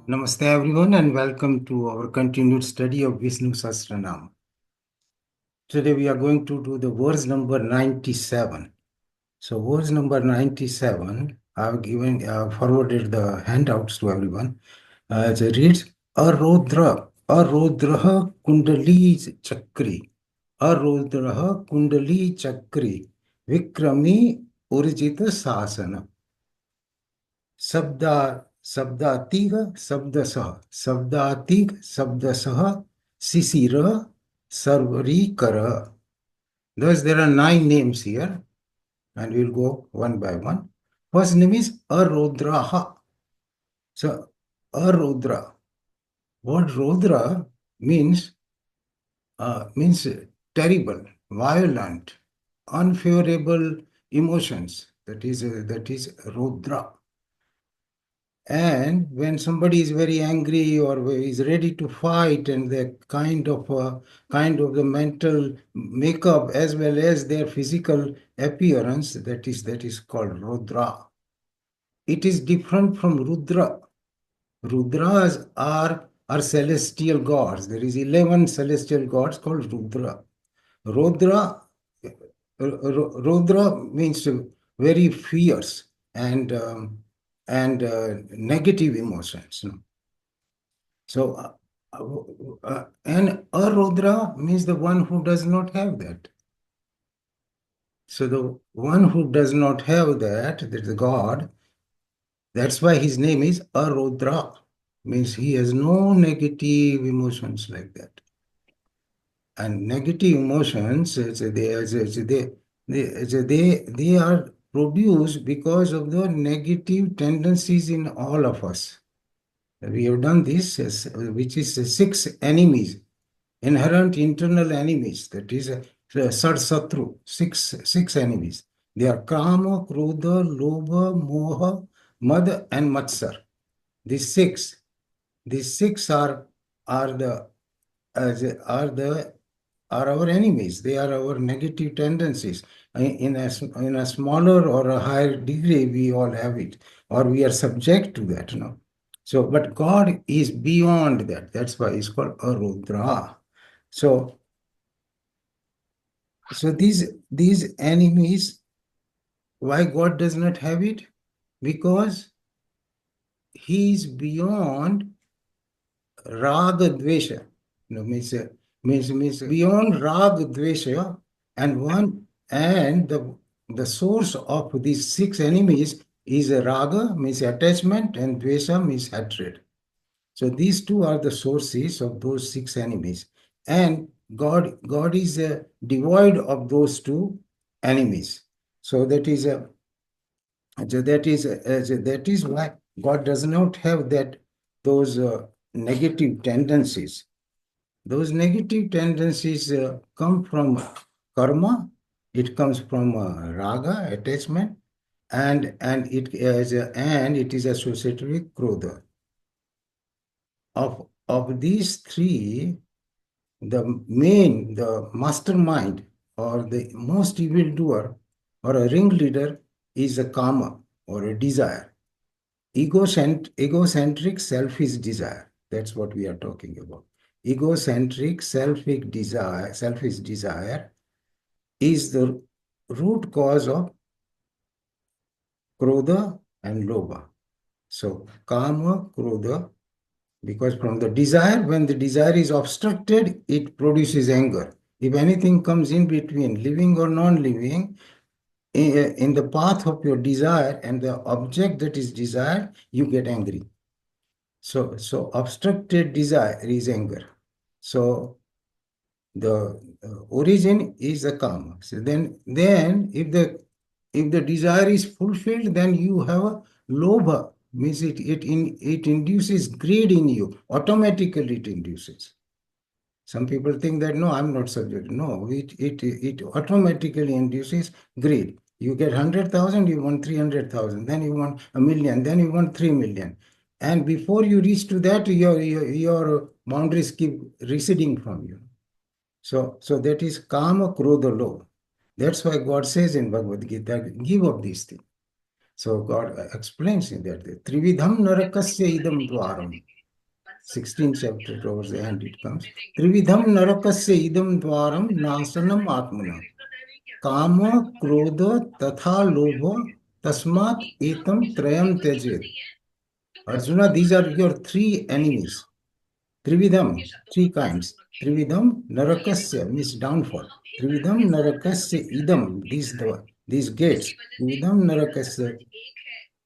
Namaste everyone and welcome to our continued study of Vishnu Sahastranam. Today we are going to do the verse number 97. So verse number 97, I've forwarded the handouts to everyone. As it reads, Arodraha Kundali Chakri, Arodraha Kundali Chakri, Vikrami Urjita Sasana. शब्दातीग शब्दसः शब्दातीग शब्दसः शिशिर सर्वरीकर. Thus there are 9 names here and we'll go one by one. First name is Arodraha. So Arodra. What Rodra means terrible, violent, unfavorable emotions. That is Rodra. And when somebody is very angry or is ready to fight, and the kind of the mental makeup as well as their physical appearance, that is called Rudra. It is different from Rudra. Rudras are celestial gods. There is 11 celestial gods called Rudra. Rudra means very fierce and negative emotions. So, and Arudra means the one who does not have that. So the one who does not have that is the God. That's why his name is Arudra. Means he has no negative emotions like that. And negative emotions, they are produced because of the negative tendencies in all of us. We have done this, which is 6 enemies, inherent internal enemies. That is Satsatru, six enemies. They are Kama, Krodha, Lobha, Moha, Mad, and Matsar. These six are our enemies. They are our negative tendencies. In a smaller or a higher degree, we all have it, or we are subject to that. So, but God is beyond that. That's why it's called Arudra. So these enemies, why God does not have it? Because he is beyond Raga Dvesha. Means beyond Raga Dvesha, and the source of these 6 enemies is Raga, means attachment, and Dvesha means hatred. So these two are the sources of those 6 enemies. And God is devoid of those 2 enemies. So that is why God does not have those negative tendencies. Those negative tendencies come from karma. It comes from raga, attachment, and it is associated with krodha. Of these 3, the mastermind or the most evildoer or a ringleader is a kama or a desire. Egocentric selfish desire. That's what we are talking about. Egocentric selfish desire is the root cause of krodha and lobha. So kama, krodha, because from the desire, when the desire is obstructed, it produces anger. If anything comes in between, living or non-living, in the path of your desire and the object that is desired, you get angry. So obstructed desire is anger. So the origin is the karma. So then if the desire is fulfilled, then you have a lobha, means it induces greed in you. Automatically it induces. Some people think that no, I'm not subject. No, it automatically induces greed. You get 100,000, you want 300,000, then you want 1,000,000, then you want 3,000,000. And before you reach to that, your boundaries keep receding from you. So that is kama, krodha, lobha. That's why God says in Bhagavad Gita, give up these things. So God explains in that, Trividham narakasya idam dwaram. 16th chapter towards the end it comes. Trividham narakasya idam dvaram nasanam atmana. Kama, krodha, tatha lobha, tasmat etam trayam tyajet. Arjuna, these are your three enemies. Trividham, three kinds. Trividham narakasya means downfall. Trividham narakasya idam, these gates. Trividham narakasya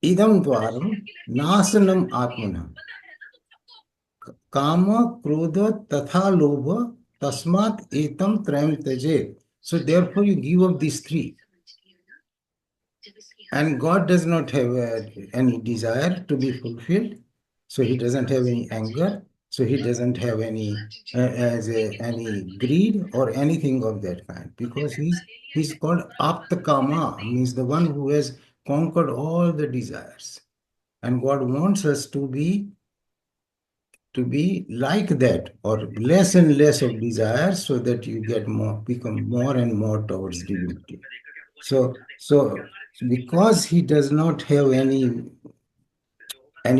idam dvaram nasanam atmana. Kama, krodha, tatha lobha, tasmat etam trayam tyajet. So therefore you give up these three. And God does not have any desire to be fulfilled. So he doesn't have any anger. So he doesn't have any any greed or anything of that kind, because he's called Aptakama, means the one who has conquered all the desires. And God wants us to be like that, or less and less of desire, so that you become more and more towards divinity. So because he does not have any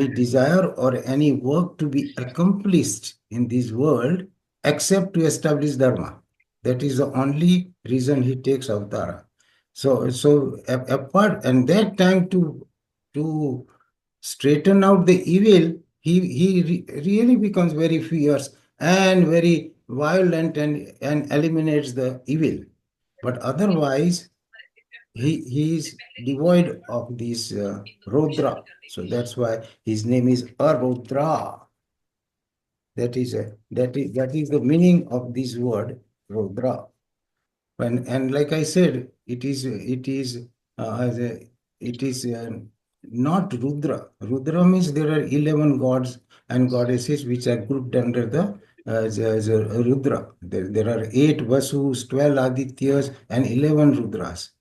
desire or any work to be accomplished in this world except to establish dharma. That is the only reason he takes avtara. Apart and that time to straighten out the evil, he really becomes very fierce and very violent and eliminates the evil. But otherwise, he is devoid of this Rodra. So that's why his name is Arodra. That is the meaning of this word Rodra. And like I said, uh, it is not Rudra. Rudra means there are 11 gods and goddesses which are grouped under the as a Rudra. There are 8 Vasus, 12 Adityas, and 11 Rudras.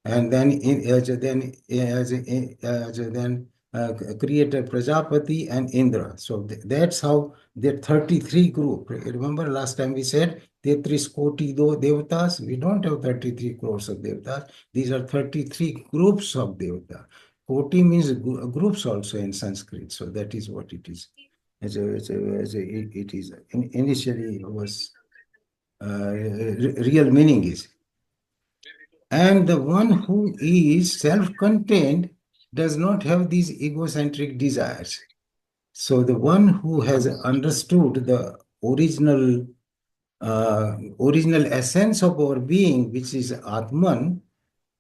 And then created Prajapati and Indra. So that's how the 33 group. Remember last time we said 33 koti do devatas. We don't have 33 crores of devatas. These are 33 groups of devatas. Koti means groups also in Sanskrit. So that is what it is. It is initially was real meaning is. And the one who is self-contained does not have these egocentric desires. So the one who has understood the original essence of our being, which is Atman,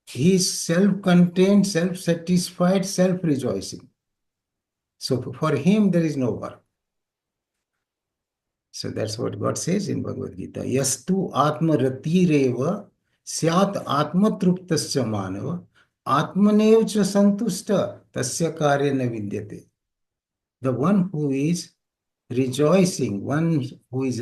he is self-contained, self-satisfied, self-rejoicing. So for him, there is no work. So that's what God says in Bhagavad Gita. Yastu atma ratireva syat atma truptasya manava atmanev cha santusta tasya karyana vidyate. The one who is rejoicing, one who is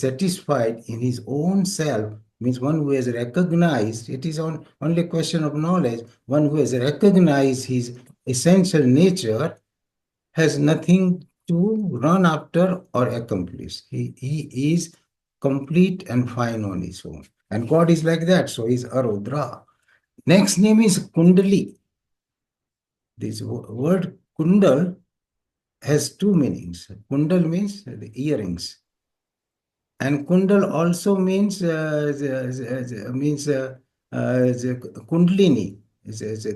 satisfied in his own self, means one who has recognized, it is only a question of knowledge, one who has recognized his essential nature has nothing to run after or accomplish. He is complete and fine on his own. And God is like that, so he's Arodra. Next name is Kundali. This word Kundal has two meanings. Kundal means the earrings. And Kundal also means Kundlini. Those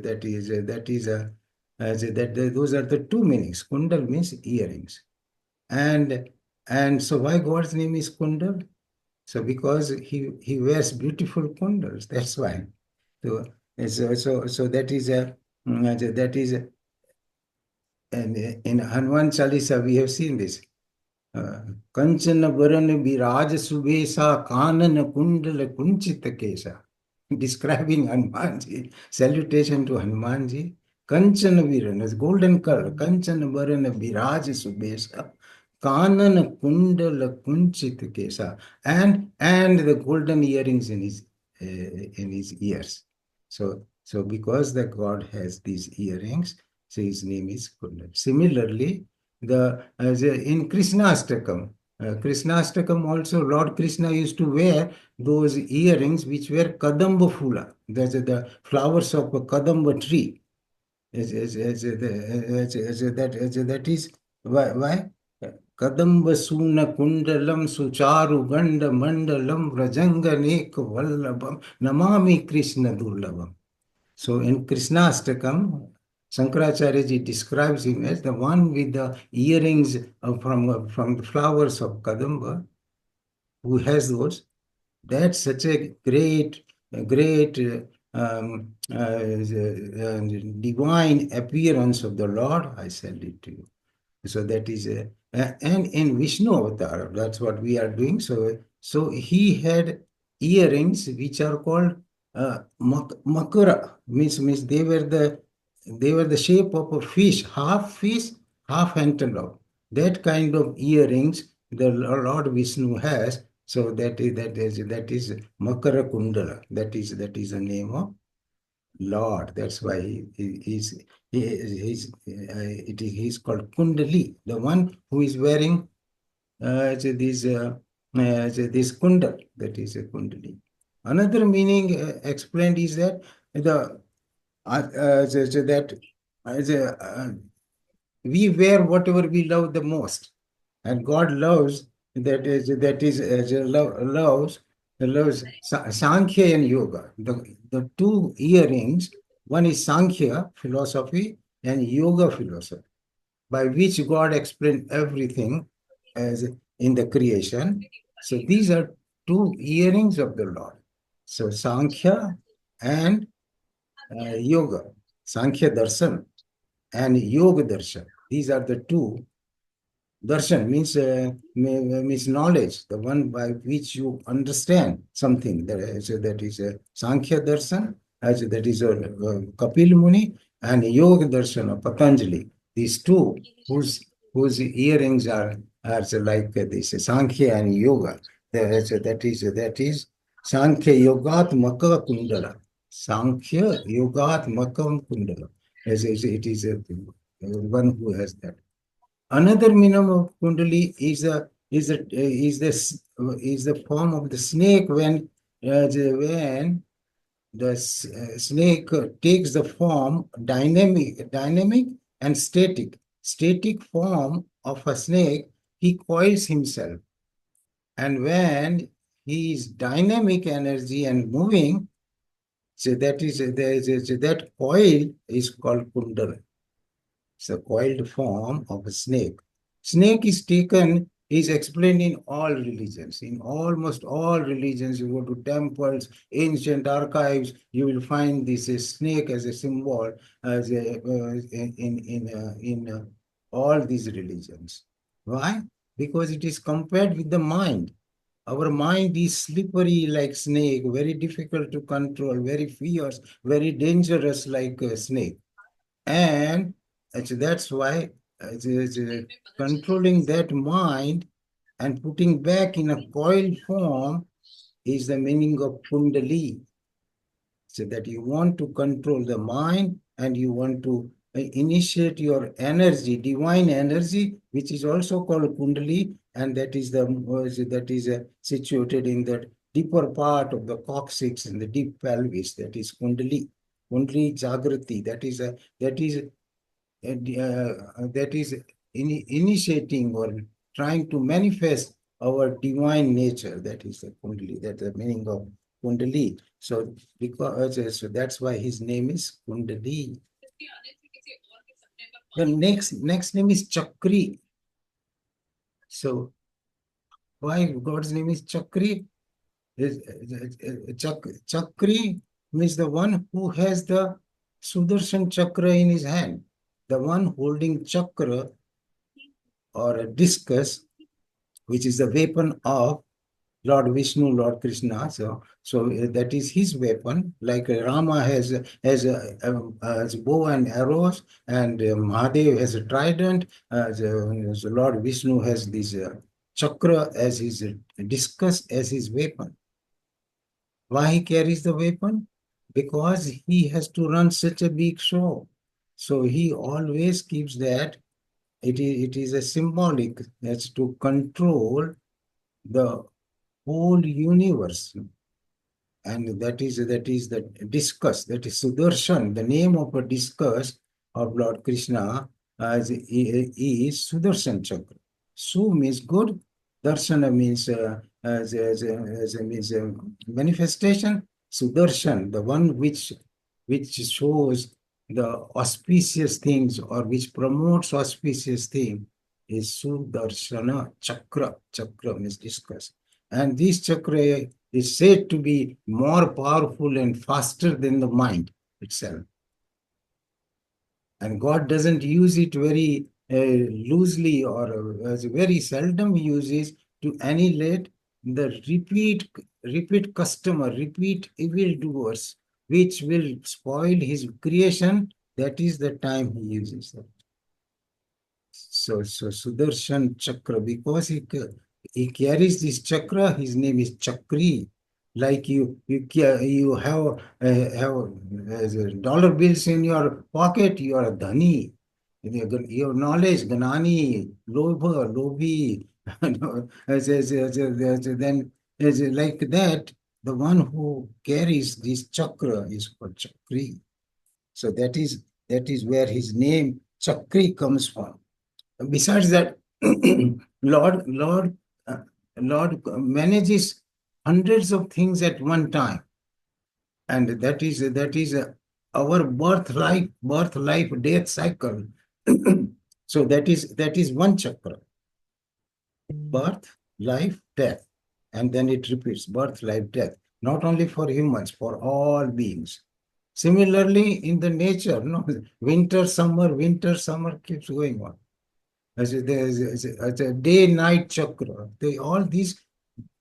are the two meanings. Kundal means earrings. And so why God's name is Kundal? So because he wears beautiful kundals, that's why. So that is and in Hanuman Chalisa we have seen this. Kanchana Varana Viraj Subesa Kanana Kundala Kunchita Kesha. Describing Hanumanji, salutation to Hanumanji. Kanchana Virana, golden color. Kanchana Varana Viraj Subesa. Kanana Kundala Kunchita Kesha. And the golden earrings in his ears. So because the God has these earrings, so his name is Kundal. Similarly, in Krishna Ashtakam also Lord Krishna used to wear those earrings which were Kadamba Phula. That's the flowers of a Kadamba tree. That is why Kadamba Suna Kundalam Sucharu Ganda Mandalam Vrajanganek Vallabham Namami Krishna Durlabham. So in Krishnastakam, Shankaracharya ji describes him as the one with the earrings from the flowers of Kadamba, who has those. That's such a great divine appearance of the Lord. I salute to you. So that is and in Vishnu avatar, that's what we are doing. So he had earrings which are called makara, means they were the shape of a fish, half antelope. That kind of earrings the Lord Vishnu has. So that is Makara Kundala. That is the name of Lord. That's why he's called Kundali, the one who is wearing this kundal. That is a Kundali. Another meaning explained is that the that we wear whatever we love the most, and God loves loves Sankhya and Yoga. The two earrings, one is Sankhya philosophy and Yoga philosophy, by which God explained everything as in the creation. So these are two earrings of the Lord. So Sankhya and Yoga, Sankhya Darshan and Yoga Darshan. These are the two. Darshan means knowledge, the one by which you understand something. That is Sankhya Darshan, that is Kapil Muni, and Yoga Darshan of Patanjali. These two, whose earrings are like this Sankhya and Yoga. That is Sankhya Yogatmaka Kundala. Sankhya Yogatmaka Kundala. It is one who has that. Another meaning of Kundali is the form of the snake when the snake takes the form dynamic and static. Static form of a snake, he coils himself, and when he is dynamic energy and moving, so that coil is called Kundala. It's a coiled form of a snake. Snake is explained in all religions. In almost all religions, you go to temples, ancient archives, you will find this snake as a symbol in all these religions. Why? Because it is compared with the mind. Our mind is slippery like snake, very difficult to control, very fierce, very dangerous like a snake. And that's why controlling that mind and putting back in a coiled form is the meaning of Kundali. So that you want to control the mind and you want to initiate your energy, divine energy, which is also called Kundali, and that is situated in the deeper part of the coccyx and the deep pelvis. That is Kundali. Kundali Jagrati. That is initiating or trying to manifest our divine nature. That is the Kundali. That's the meaning of Kundali. So that's why his name is Kundali. The next name is Chakri. So why God's name is Chakri? Chakri means the one who has the Sudarshan Chakra in his hand. The one holding chakra or a discus, which is the weapon of Lord Vishnu, Lord Krishna. So that is his weapon. Like Rama has bow and arrows, and Mahadev has a trident. So Lord Vishnu has this chakra as his discus as his weapon. Why he carries the weapon? Because he has to run such a big show. So he always keeps that. It is a symbolic. That's to control the whole universe. And that is the discus. That is Sudarshan. The name of a discus of Lord Krishna is Sudarshan Chakra. Su means good, darshana means means manifestation. Sudarshan, the one which shows the auspicious things or which promotes auspicious thing, is Sudarshana Chakra. Chakra means discuss. And this chakra is said to be more powerful and faster than the mind itself. And God doesn't use it very loosely, or very seldom uses to annihilate the repeat customer, repeat evildoers, which will spoil his creation. That is the time he uses that. So Sudarshan Chakra, because he carries this chakra, his name is Chakri. Like you have dollar bills in your pocket, you are a dhani. Your knowledge, Gnani, Lobha, Lobi, then like that, the one who carries this chakra is called Chakri. So that is where his name Chakri comes from. Besides that, Lord, Lord, uh, Lord manages hundreds of things at one time, and that is our birth, life, death cycle. So that is one chakra: birth, life, death, and then it repeats: birth, life, death. Not only for humans, for all beings. Similarly, in the nature, no, winter, summer keeps going on. As a day-night chakra. All these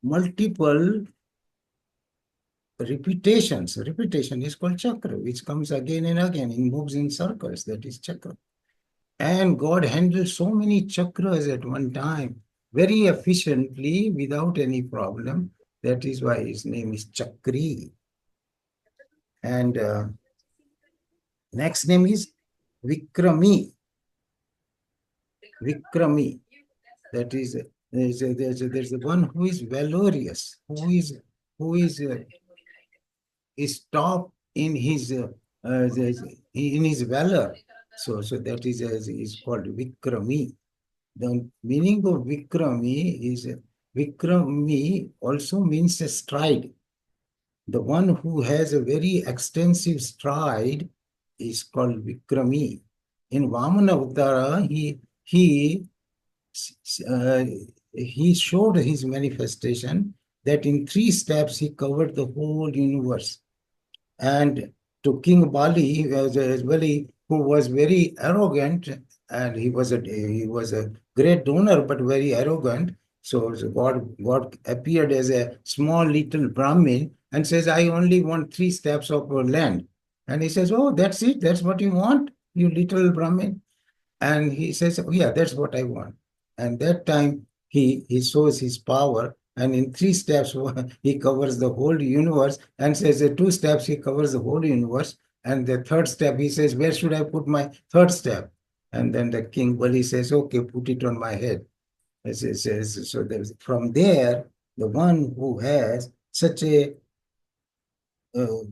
multiple repetitions. Repetition is called chakra, which comes again and again and moves in circles. That is chakra. And God handles so many chakras at one time very efficiently without any problem. That is why his name is Chakri. And next name is Vikrami. Vikrami. That is, there's the one who is valorous, who is top in his valor. So that is called Vikrami. The meaning of Vikrami is Vikrami also means a stride. The one who has a very extensive stride is called Vikrami. In Vamana Avtara, uh, he showed his manifestation that in 3 steps he covered the whole universe. And to King Bali, who was very arrogant, and he was a great donor but very arrogant. So God appeared as a small little Brahmin and says, "I only want 3 steps of land." And he says, "Oh, that's it. That's what you want, you little Brahmin." And he says, "Oh, yeah, that's what I want." And that time he shows his power. And in 3 steps, he covers the whole universe, and says 2 steps, he covers the whole universe. And the third step, he says, "Where should I put my third step?" And then the King Bali says, "Okay, put it on my head." So from there, the one who has such a uh,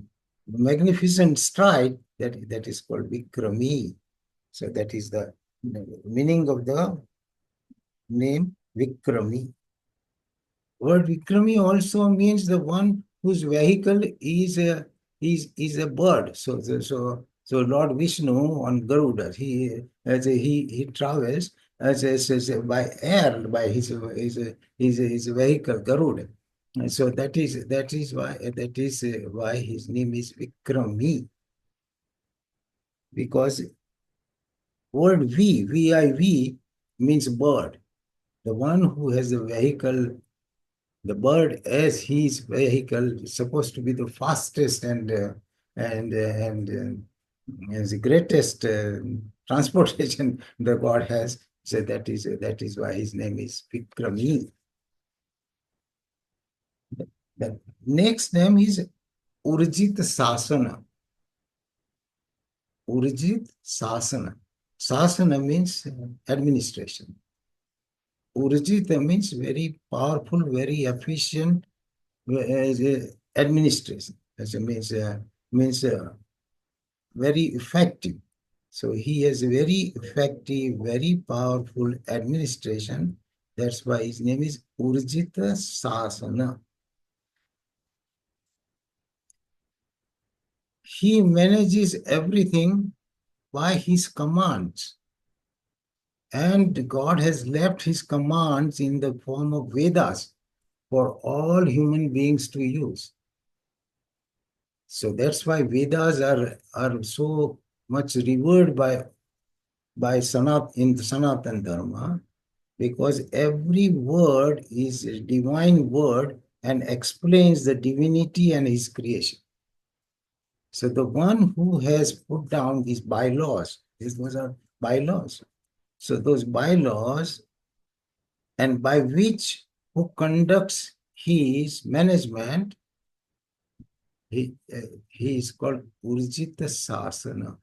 magnificent stride, that is called Vikrami. So that is the meaning of the name Vikrami. Word Vikrami also means the one whose vehicle is a bird. So Lord Vishnu on Garuda, he travels by air, by his vehicle Garuda. And so that is why his name is Vikrami, because word V-I-V means bird. The one who has the vehicle, the bird as his vehicle, is supposed to be the fastest and the greatest transportation the God has. So that is why his name is Vikrami. The next name is Urjit Sasana. Urjit Sasana. Sasana means administration. Urjita means very powerful, very efficient administration. As it means very effective. So he has a very effective, very powerful administration, That's why his name is Urjita Sasana. He manages everything by his commands. And God has left his commands in the form of Vedas for all human beings to use. So that's why Vedas are so much revered by in the Sanatan Dharma, because every word is a divine word and explains the divinity and his creation. So the one who has put down these bylaws, those are bylaws. So those bylaws, and by which who conducts his management, he is called Urjita Sasana.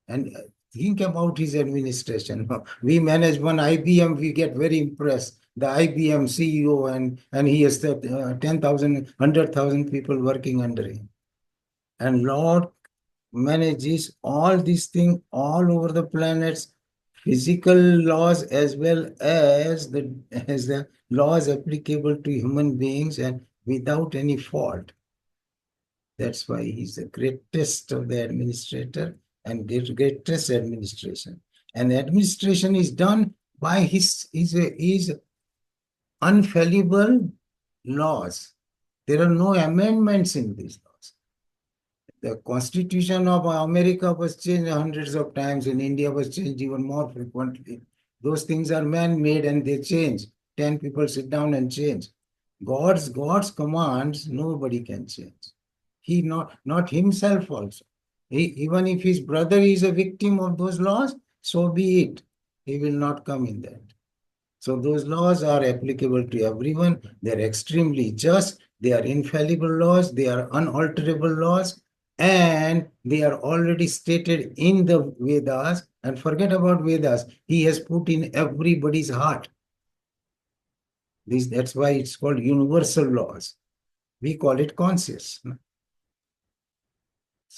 And think about his administration. We manage one IBM, we get very impressed. The IBM CEO, and he has 10,000, 100,000 people working under him. And Lord manages all these things all over the planets, physical laws as well as the laws applicable to human beings, and without any fault. That's why he's the greatest of the administrator and greatest administration. And administration is done by his infallible laws. There are no amendments in these laws. The Constitution of America was changed hundreds of times. In India was changed even more frequently. Those things are man-made and they change. 10 people sit down and change. God's commands, nobody can change. He not himself also. Even if his brother is a victim of those laws, so be it. He will not come in that. So those laws are applicable to everyone. They're extremely just. They are infallible laws. They are unalterable laws. And they are already stated in the Vedas. And forget about Vedas. He has put in everybody's heart. That's why it's called universal laws. We call it conscious.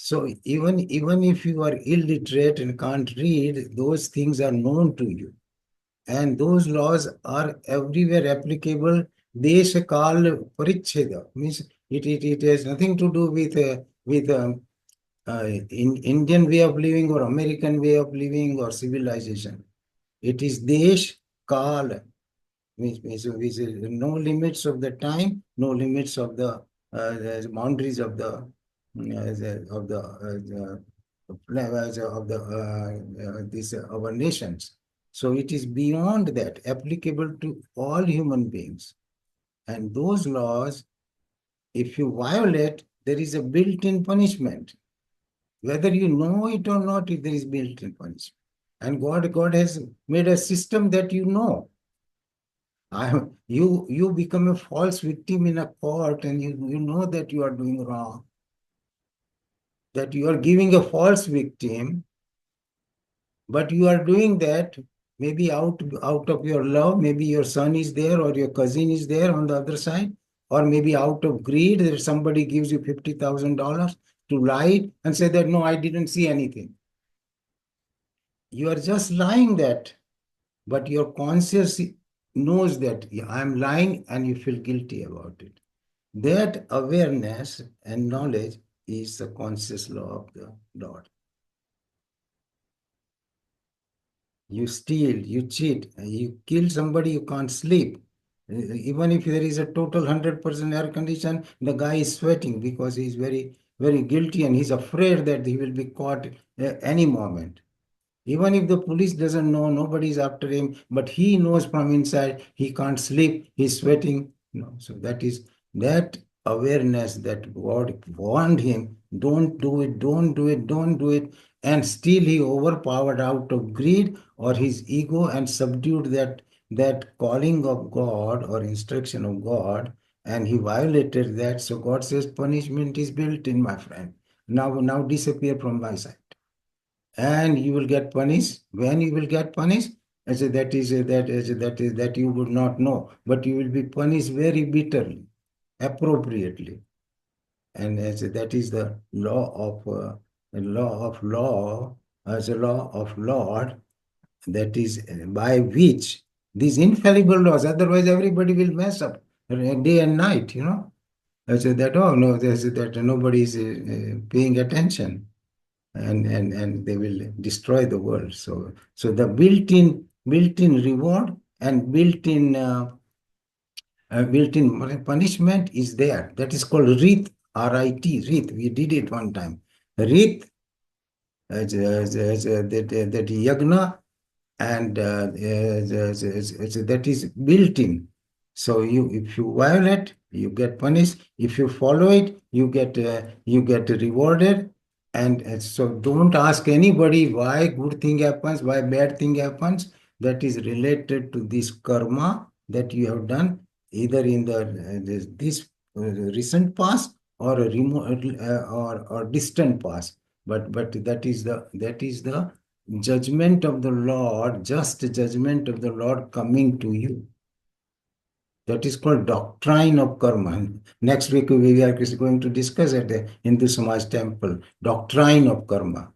So even if you are illiterate and can't read, those things are known to you. And those laws are everywhere applicable. Desha Kal Paricheda means it has nothing to do with in Indian way of living or American way of living or civilization. It is Desh Kal, means no limits of the time, no limits of the boundaries of our nations. So it is beyond that, applicable to all human beings. And those laws, if you violate, there is a built-in punishment. Whether you know it or not, there is built-in punishment. And God has made a system that you know. You become a false victim in a court, and you know that you are doing wrong, that you are giving a false victim, but you are doing that maybe out of your love. Maybe your son is there or your cousin is there on the other side, or maybe out of greed that somebody gives you $50,000 to lie and say that no, I didn't see anything. You are just lying that, but your conscience knows that I'm lying and you feel guilty about it. That awareness and knowledge is the conscious law of the Lord. You steal, you cheat, you kill somebody, you can't sleep. Even if there is a total 100% air condition, the guy is sweating because he's very, very guilty and he's afraid that he will be caught any moment. Even if the police doesn't know, nobody's after him, but he knows from inside he can't sleep, he's sweating. So that is that awareness that God warned him, don't do it, don't do it, don't do it. And still he overpowered out of greed or his ego and subdued that calling of God or instruction of God, and he violated that. So God says, punishment is built in, my friend. Now disappear from my sight, and you will get punished. When you will get punished, I say that you would not know, but you will be punished very bitterly, appropriately. And as that is the law as a law of Lord, that is by which These infallible laws, otherwise everybody will mess up day and night, I said that, oh no, there's that nobody is paying attention, and they will destroy the world. So the built-in reward and built-in punishment is there. That is called Rith, R-I-T, Rith. We did it one time. Rith, that yagna, and that is built in. So if you violate, you get punished. If you follow it, you get rewarded. And so don't ask anybody why good thing happens, why bad thing happens. That is related to this karma that you have done, either in this recent past or a remote or distant past. But that is the judgment of the Lord, just judgment of the Lord coming to you. That is called doctrine of karma. Next week we are going to discuss at the Hindu Samaj temple, doctrine of karma,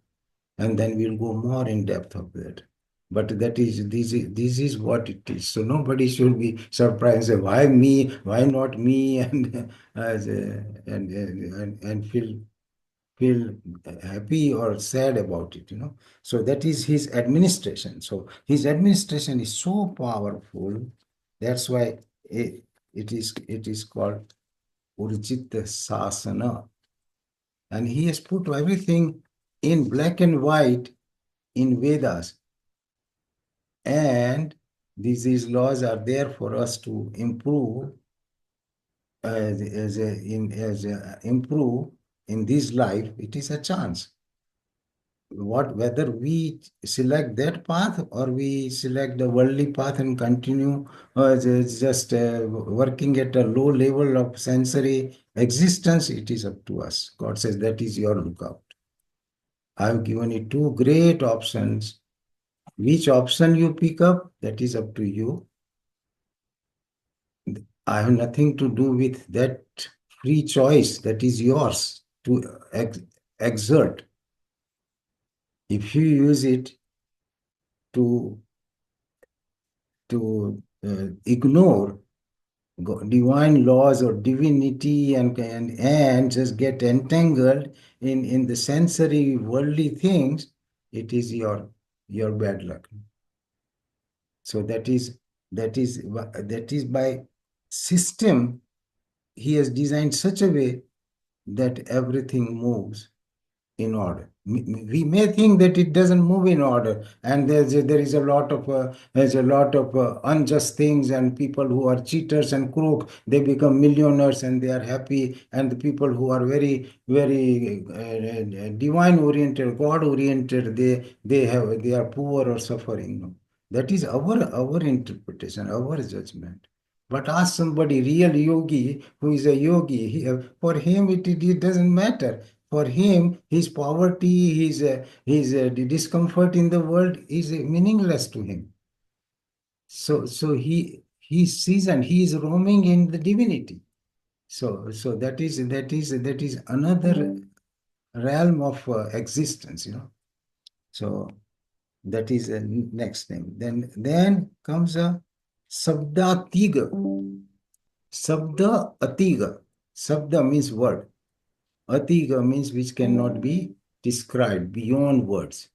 and then we'll go more in depth of that. But this is what it is. So nobody should be surprised and say, why me, why not me, and feel happy or sad about it. So that is his administration. So his administration is so powerful. That's why it is called Urjita Sasana. And he has put everything in black and white in Vedas. And these laws are there for us to improve improve in this life. It is a chance. Whether we select that path or we select the worldly path and continue just working at a low level of sensory existence, it is up to us. God says that is your lookout. I have given you two great options. Which option you pick up, that is up to you. I have nothing to do with that free choice that is yours to exert. If you use it to ignore divine laws or divinity and just get entangled in the sensory worldly things, it is your bad luck. So that is by system. He has designed such a way that everything moves in order. We may think that it doesn't move in order, and there is a lot of unjust things, and people who are cheaters and crooks, they become millionaires and they are happy, and the people who are very very divine oriented, God oriented, they are poor or suffering. No? That is our interpretation, our judgment. But ask somebody, real yogi, who is a yogi, for him it doesn't matter. For him, his poverty, the discomfort in the world is meaningless to him. So he sees and he is roaming in the divinity. So that is another realm of existence. So that is the next thing. Then comes a sabdatiga. Sabda atiga. Sabda means word. Atiga means which cannot be described beyond words.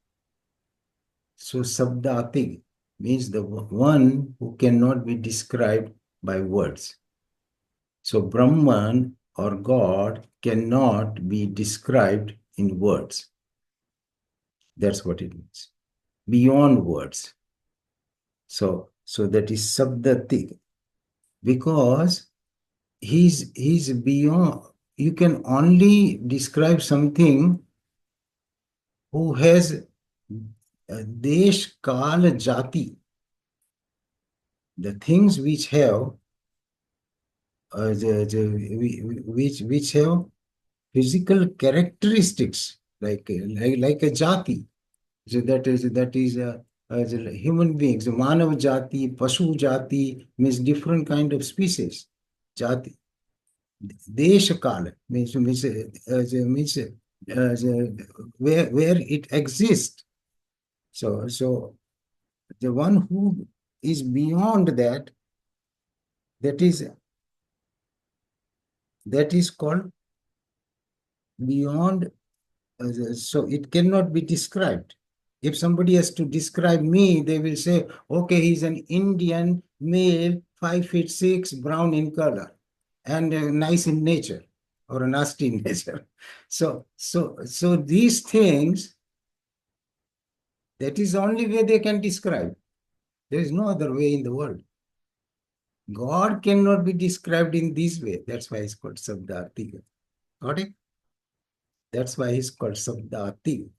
So sabdatig means the one who cannot be described by words. So Brahman or God cannot be described in words. That's what it means. Beyond words. So that is sabdatig. Because he's beyond. You can only describe something who has desh, kal, jati, the things which have which have physical characteristics like a jati. So as a human beings, manav jati, pashu jati means different kind of species. Jati, desh, kal means where it exists. So the one who is beyond that, that is called beyond. So it cannot be described. If somebody has to describe me, they will say, okay, he's an Indian male, 5'6", brown in color, and nice in nature, or nasty in nature. So these things, that is the only way they can describe. There is no other way in the world. God cannot be described in this way. That's why it's called Sabdati. Got it? That's why it's called Sabdati.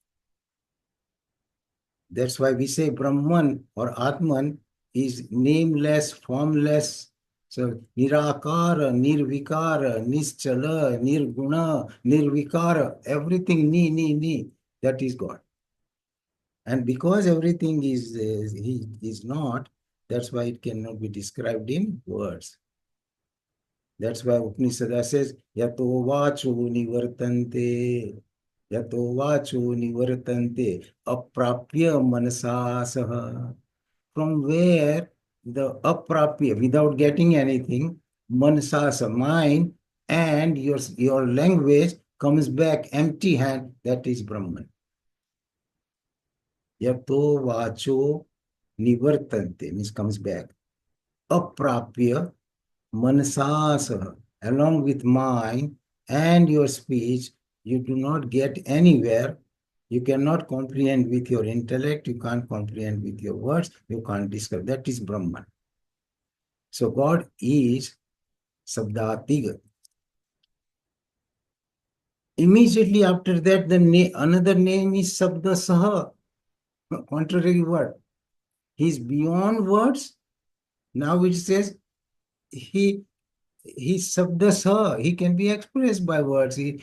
That's why we say Brahman or Atman is nameless, formless. So Nirakara, Nirvikara, Nischala, Nirguna, Nirvikara, everything ni, that is God. And because everything he is not, that's why it cannot be described in words. That's why Upanishad says, Yato vachu nivartante, Yato vachu nivartante, aprapya manasa saha. From where the aprapya, without getting anything, manasa, mind, and your language comes back empty hand, that is Brahman. Yato vacho nivartante, means comes back. Aprapya manasasa, along with mind and your speech, you do not get anywhere. You cannot comprehend with your intellect, you can't comprehend with your words, you can't describe. That is Brahman. So God is Sabdatiga. Immediately after that, another name is Sabda Saha, contrary word. He is beyond words. Now it says he's Sabda Saha. He can be expressed by words. He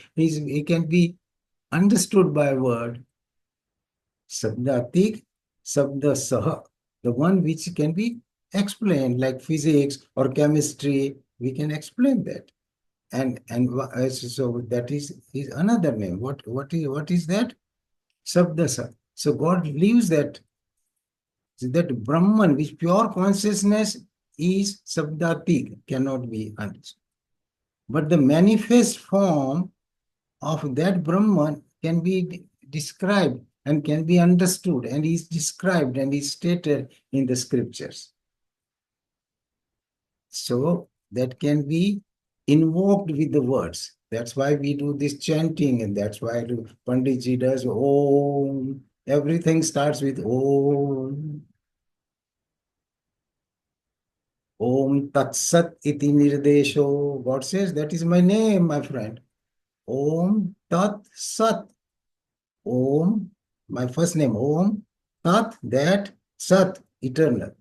can be understood by word. Sabdatik, Sabda Saha, the one which can be explained, like physics or chemistry, we can explain that. And so that is another name. What is that? Sabda Saha. So God leaves that Brahman, which pure consciousness is Sabdatik, cannot be understood. But the manifest form of that Brahman can be described and can be understood and is described and is stated in the scriptures. So that can be invoked with the words. That's why we do this chanting, and that's why Panditji does Om. Everything starts with Om. Om Tat Sat Iti Nirdesho. God says, that is my name, my friend. Om Tat Sat. Om, my first name, Om, Tat, that, Sat, eternal.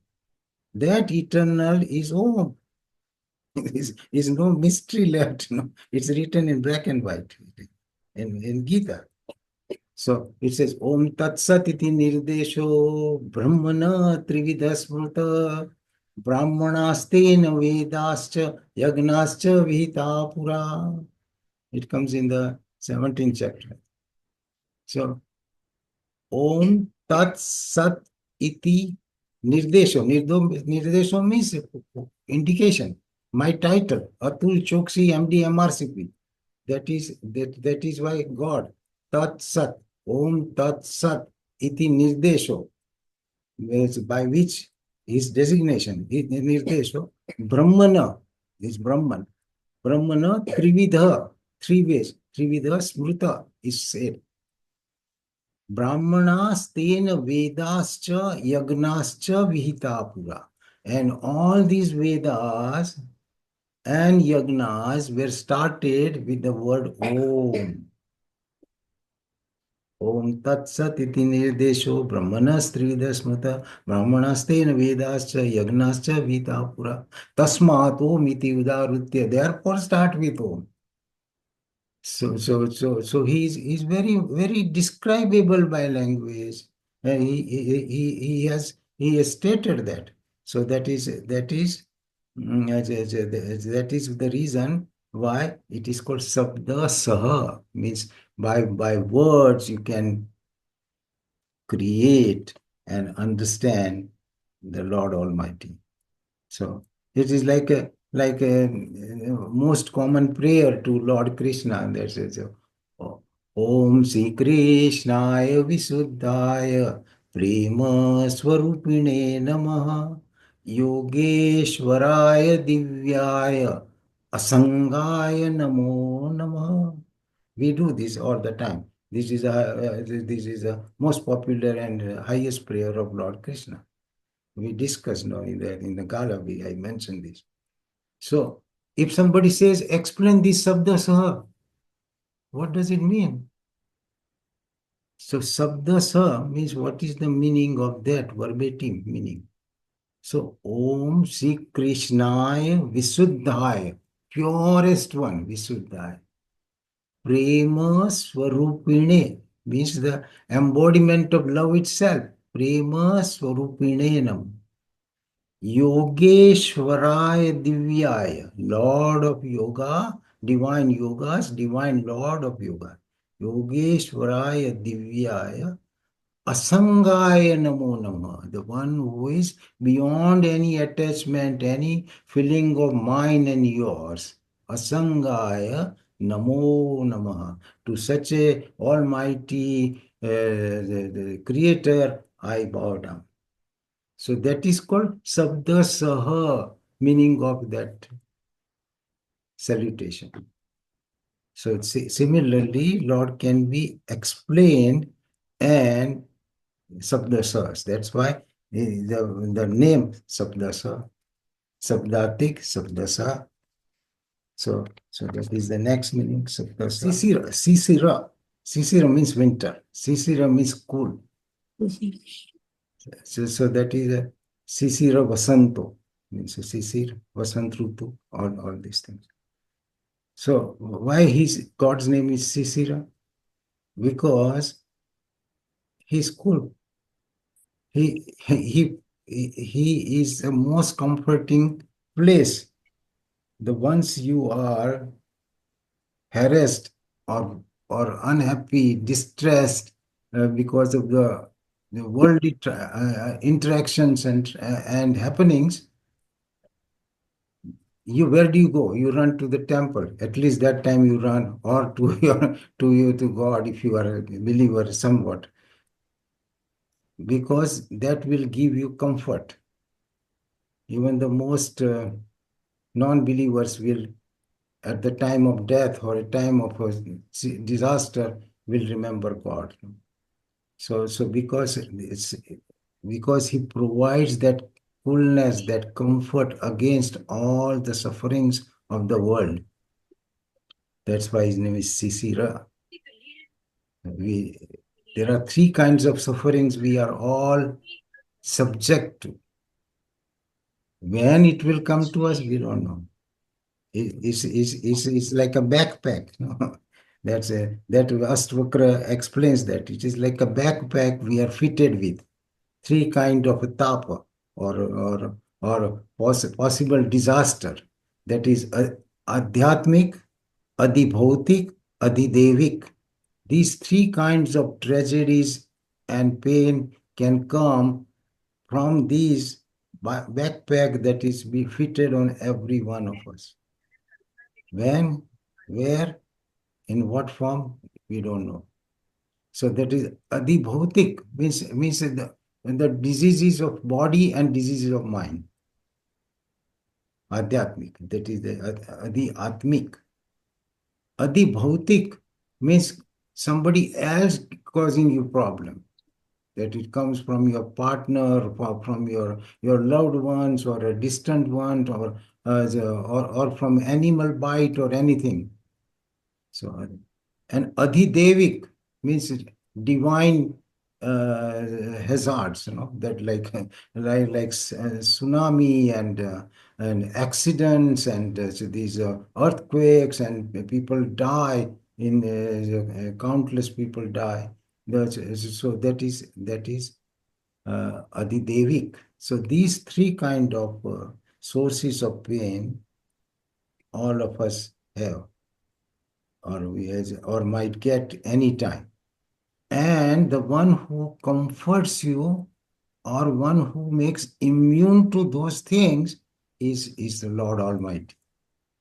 That eternal is Om. Is no mystery left. No? It's written in black and white in Gita. So it says, Om Tat Sat iti nirdesho brahmana trividha smrta brahmanastena vedascha yagnascha vihita pura. It comes in the 17th chapter. So Om Tat Sat Iti Nirdesho. Nirdesho means indication. My title, Atul Chokshi, MD, MRCP. That is why God. Tat Sat. Om Tat Sat Iti Nirdesho. By which his designation, his Nirdesho, Brahmana is Brahman. Brahmana Trividha, three ways. Trividha Smrita is said. Brahmanastena Vedascha Yagnascha Vihitapura. And all these Vedas and Yagnas were started with the word Om. Om Tat Sat iti Nirdesho Brahmanastrida Smrta Brahmanastena Vedascha Yagnascha Vihitapura Tasmat Om iti Udarutya. Therefore start with Om. So he's very describable by language. And he has stated that. So that is the reason why it is called Sabda Saha, means by words you can create and understand the Lord Almighty. So it is like a most common prayer to Lord Krishna. And that says, Om Sri Krishnaya Visuddhaya Prema Swarupine Namaha Yogeshwaraya Divyaya Asangaya Namo Namaha. We do this all the time. This is a most popular and highest prayer of Lord Krishna. We discussed now in the Gala, I mentioned this. So, if somebody says, explain this Sabda Saha, what does it mean? So, Sabda Saha means what is the meaning of that verbatim meaning? So, Om Sri Krishnaya Visuddhaya, purest one, Visuddhaya. Prema Swarupine means the embodiment of love itself. Prema Swarupine Nam. Yogeshwaraya Divyaya, Lord of Yoga, divine yogas, divine Lord of Yoga. Yogeshwaraya Divyaya, Asangaya Namo Nama, the one who is beyond any attachment, any feeling of mine and yours. Asangaya Namo Namaha. To such a almighty the creator, I bow down. So that is called Sabda Saha, meaning of that salutation. So similarly, Lord can be explained and Sabda Sahas. That's why the name Sabda Saha, Sabdatik, Sabda Saha. So that is the next meaning, Sabda Saha. Sisira, Sisira. Sisira means winter. Sisira means cool. So that is a Sisira Vasanto, means a Sisir, Vasant Rutu, all these things. So why God's name is Sisira? Because he's cool. He is the most comforting place. The ones you are harassed or unhappy, distressed because of the worldly interactions and happenings, where do you go? You run to the temple. At least that time you run, or to to God if you are a believer somewhat, because that will give you comfort. Even the most non-believers will, at the time of death or a time of a disaster, will remember God. So because He provides that coolness, that comfort against all the sufferings of the world. That's why His name is Sisira. There are three kinds of sufferings we are all subject to. When it will come to us, we don't know. It's like a backpack. That Astvakra explains that. It is like a backpack we are fitted with. Three kind of a tapa or possible disaster. That is adhyatmic, adhibhautik, adhidevik. These three kinds of tragedies and pain can come from these backpack that is be fitted on every one of us. When, where, in what form, we don't know. So that is adhibhautik, means the diseases of body and diseases of mind. Adhyatmic, that is the adhyatmic. Adhibhautik means somebody else causing you problem. That it comes from your partner, or from your loved ones, or a distant one, or from animal bite or anything. So, and adhidevik means divine hazards, that like tsunami and accidents and so these earthquakes, and people die in countless people die. So that is adhidevik. So these three kind of sources of pain all of us have, or might get any time. And the one who comforts you or one who makes immune to those things is the Lord Almighty.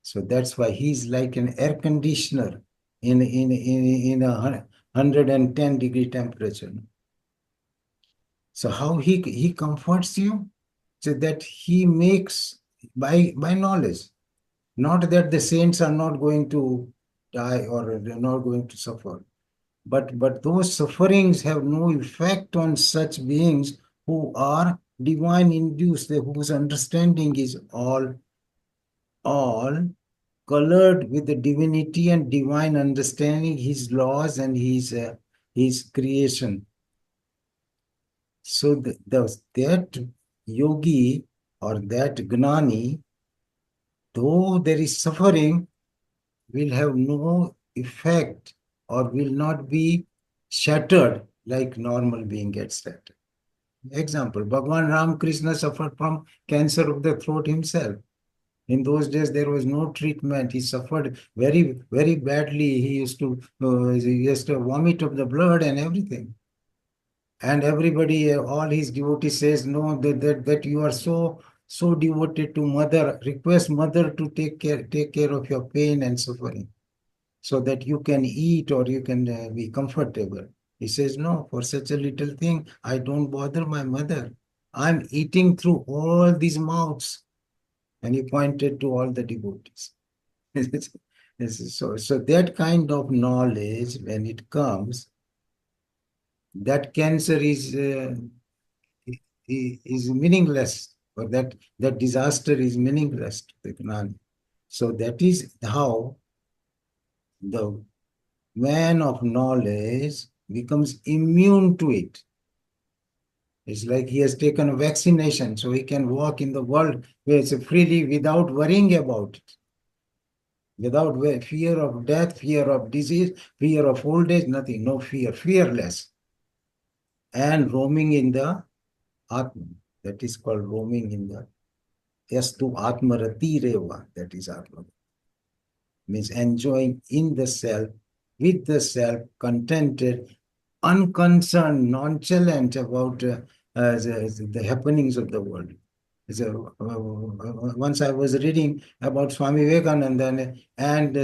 So that's why he's like an air conditioner in a 110-degree temperature. So how he comforts you? So that he makes by knowledge. Not that the saints are not going to die or they're not going to suffer, but those sufferings have no effect on such beings who are divine induced, whose understanding is all colored with the divinity and divine understanding, his laws and his creation. So that yogi or that gnani, though there is suffering, will have no effect or will not be shattered like normal being gets shattered. Example, Bhagwan Ram Krishna suffered from cancer of the throat himself. In those days, there was no treatment. He suffered very, very badly. He used to vomit up the blood and everything. And everybody, all his devotees says, no, that you are so devoted to mother. Request mother to take care of your pain and suffering, so that you can eat or you can be comfortable. He says, no, for such a little thing, I don't bother my mother. I'm eating through all these mouths. And he pointed to all the devotees. So that kind of knowledge, when it comes, that cancer is meaningless, or that disaster is meaningless to the Gnani. So that is how the man of knowledge becomes immune to it. It's like he has taken a vaccination, so he can walk in the world freely without worrying about it. Without fear of death, fear of disease, fear of old age, nothing, no fear, fearless. And roaming in the Atma, that is called roaming in the Yastu Atmarati Reva, that is Atma. Means enjoying in the self, with the self, contented, unconcerned, nonchalant about the happenings of the world. Once I was reading about Swami Vivekananda, and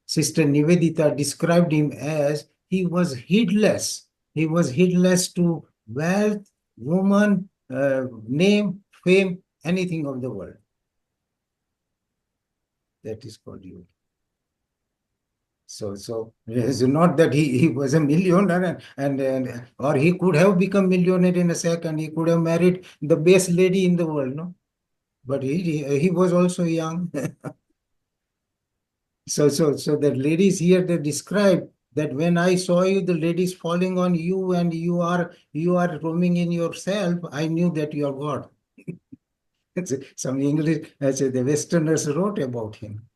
Sister Nivedita described him as he was heedless. He was heedless to wealth, woman, name, fame, anything of the world. That is called yoga. So it's not that he was a millionaire and or he could have become millionaire in a second. He could have married the best lady in the world, no? But he was also young. So the ladies here, they describe that when I saw you, the ladies falling on you and you are roaming in yourself, I knew that you are God. Some English, the Westerners wrote about him.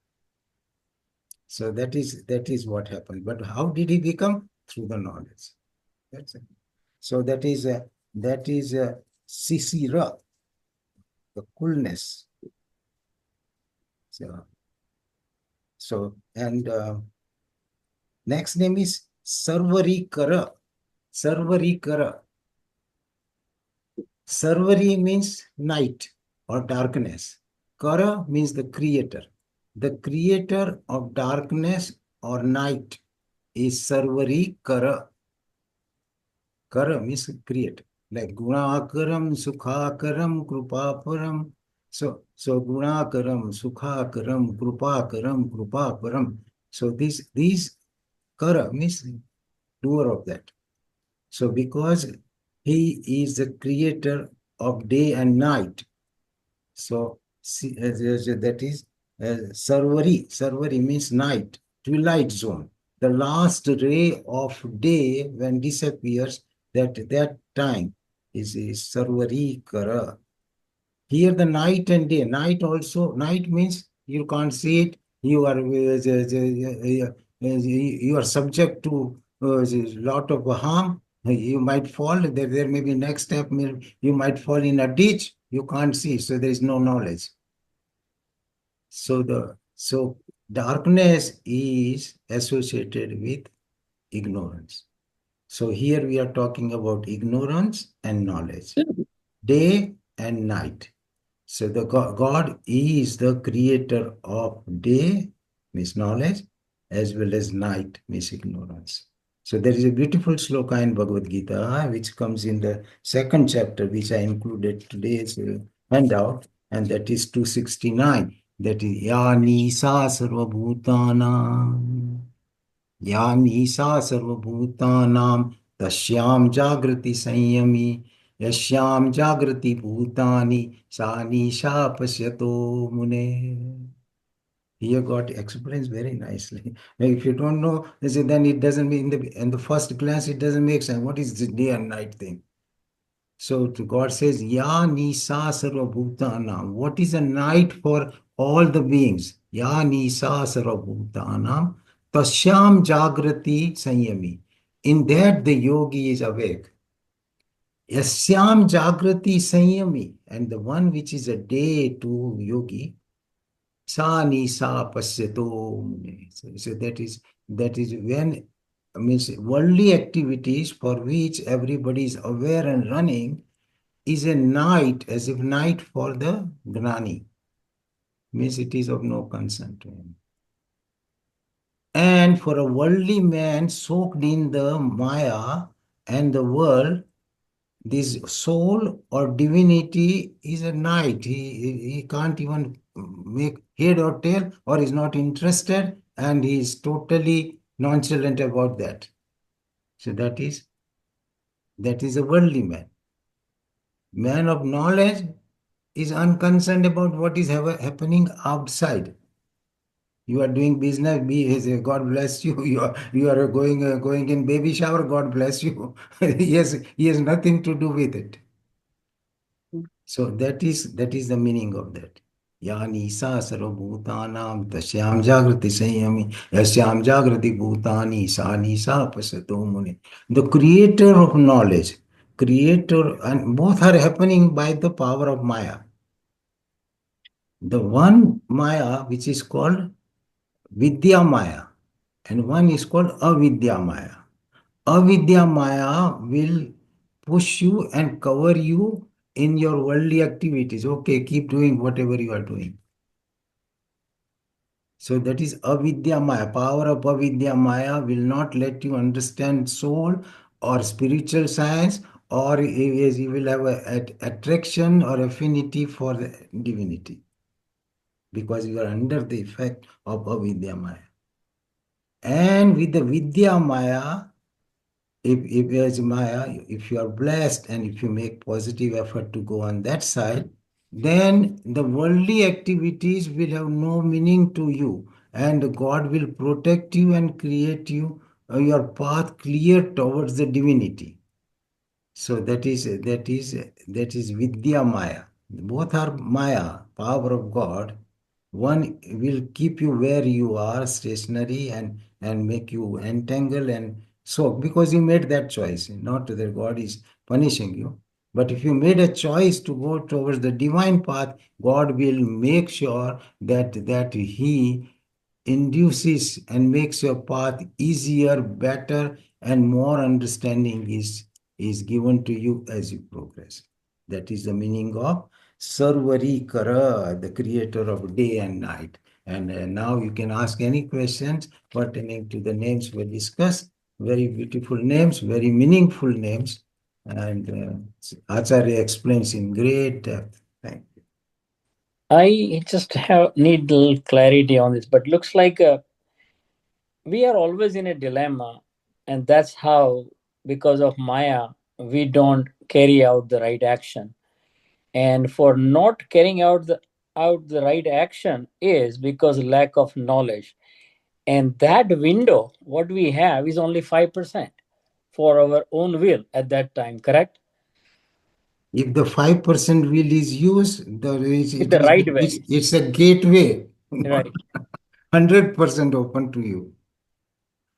So that is what happened. But how did he become? Through the knowledge. That's it. So that is sisira, the coolness. And next name is Sarvarikara. Sarvarikara. Sarvari means night or darkness. Kara means the creator. The creator of darkness or night is Sarvari Kara. Kara means creator. Like Gunakaram, Sukhakaram, Krupaparam. So Gunakaram, Sukhakaram, Krupakaram, Krupaparam. So these Kara means doer of that. So because he is the creator of day and night. So that is Sarvari. Sarvari means night, twilight zone. The last ray of day when disappears, that time is Sarvari Kara. Here the night and day. Night means you can't see it. You are subject to a lot of harm. You might fall. There may be next step. You might fall in a ditch. You can't see, so there is no knowledge. So darkness is associated with ignorance. So here we are talking about ignorance and knowledge, day and night. So the God is the creator of day, means knowledge, as well as night, means ignorance. So there is a beautiful sloka in Bhagavad Gita, which comes in the second chapter, which I included today's handout, and that is 269. That is Ya Nisa Sarva Bhutana. या NISA सर्वभूतानां तस्यां जागृति संयमी यस्यां जागृति भूतानि सा नीशा पश्यतो मुने. Here God explains very nicely. If you don't know, then it doesn't mean in the first glance it doesn't make sense. What is the day and night thing? So God says, Ya Nisa Sarva Bhutanam. What is a night for all the beings? Ya Nisa Sarva Bhutanam. Tasyam Jagrati Sanyami. In that the yogi is awake. Yasyam Jagrati Sanyami. And the one which is a day to yogi, Sa Nisa Pasyato. So that is when, means worldly activities for which everybody is aware and running is a night, as if night for the Gnani, means it is of no concern to him. And for a worldly man soaked in the Maya and the world, this soul or divinity is a night. He can't even make head or tail, or is not interested, and he is totally nonchalant about that. So that is a worldly man. Man of knowledge is unconcerned about what is happening outside. You are doing business, God bless you. You are going in baby shower, God bless you. He has nothing to do with it. So that is the meaning of that. Yani sa sarvabhutanam tasyam jagrati sanyami yasyam jagrati bhutani sa nisa pasato muni. The creator of knowledge, creator, and both are happening by the power of Maya. The one Maya which is called Vidya Maya, and one is called Avidya Maya. Avidya Maya will push you and cover you in your worldly activities. Okay, keep doing whatever you are doing. So that is Avidya Maya. Power of Avidya Maya will not let you understand soul or spiritual science, or you will have an attraction or affinity for the divinity, because you are under the effect of Avidya Maya. And with the Vidya Maya, if as Maya, if you are blessed and if you make positive effort to go on that side, then the worldly activities will have no meaning to you, and God will protect you and create you your path clear towards the divinity. So that is Vidya Maya. Both are Maya, power of God. One will keep you where you are, stationary, and make you entangle, and so because you made that choice, not that God is punishing you. But if you made a choice to go towards the divine path, God will make sure that He induces and makes your path easier, better, and more understanding is given to you as you progress. That is the meaning of Sarvari Kara, the creator of day and night. And now you can ask any questions pertaining to the names we discussed. Very beautiful names, very meaningful names. And Acharya explains in great depth. Thank you. I just have need little clarity on this, but looks like we are always in a dilemma, and that's how, because of Maya, we don't carry out the right action. And for not carrying out the right action is because lack of knowledge. And that window, what we have is only 5% for our own will at that time, correct? If the 5% will is used, It's the right way. it's a gateway, not Right. 100% open to you.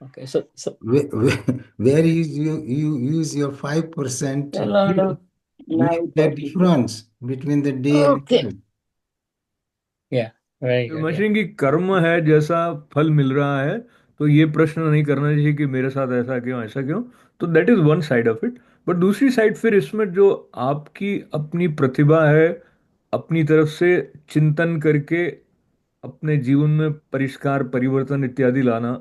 Okay. So Where you use your 5%, Hello. make Now the 30. difference between the day and Okay. night. Yeah, very good. Yeah. Machine की कर्म है जैसा फल मिल रहा है, तो ये प्रश्न नहीं करना चाहिए कि मेरे साथ ऐसा क्यों ऐसा क्यों। तो that is one side of it. But दूसरी साइड फिर इसमें जो आपकी अपनी प्रतिभा है, अपनी तरफ से चिंतन करके अपने जीवन में परिष्कार परिवर्तन इत्यादि लाना,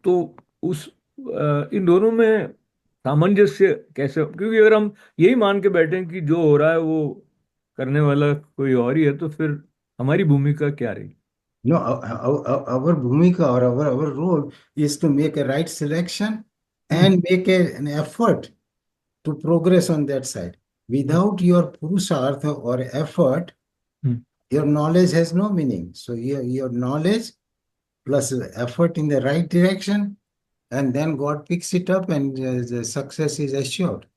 तो उस इन दोनों में सामंजस्य कैसे, क्योंकि अगर हम यही मान के बैठे हैं कि जो हो रहा है वो करने वाला कोई और ही है, तो फिर हमारी भूमिका क्या रही? No, our bhumika or our role is to make a right selection hmm. and make an effort to progress on that side. Hmm. Without your purusartha or effort, hmm. your knowledge has no meaning. So your knowledge plus effort in the right direction, and then God picks it up and the success is assured.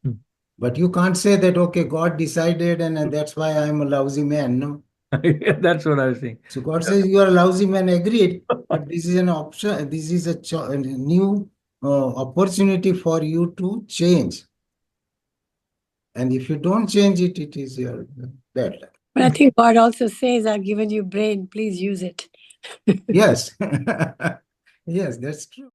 Hmm. But you can't say that, okay, God decided and that's why I'm a lousy man. No. That's what I was saying. So God says, you are a lousy man, agreed, but this is an option, this is a new opportunity for you to change. And if you don't change it, it is your bad luck. But I think God also says, I've given you brain, please use it. Yes. Yes, that's true.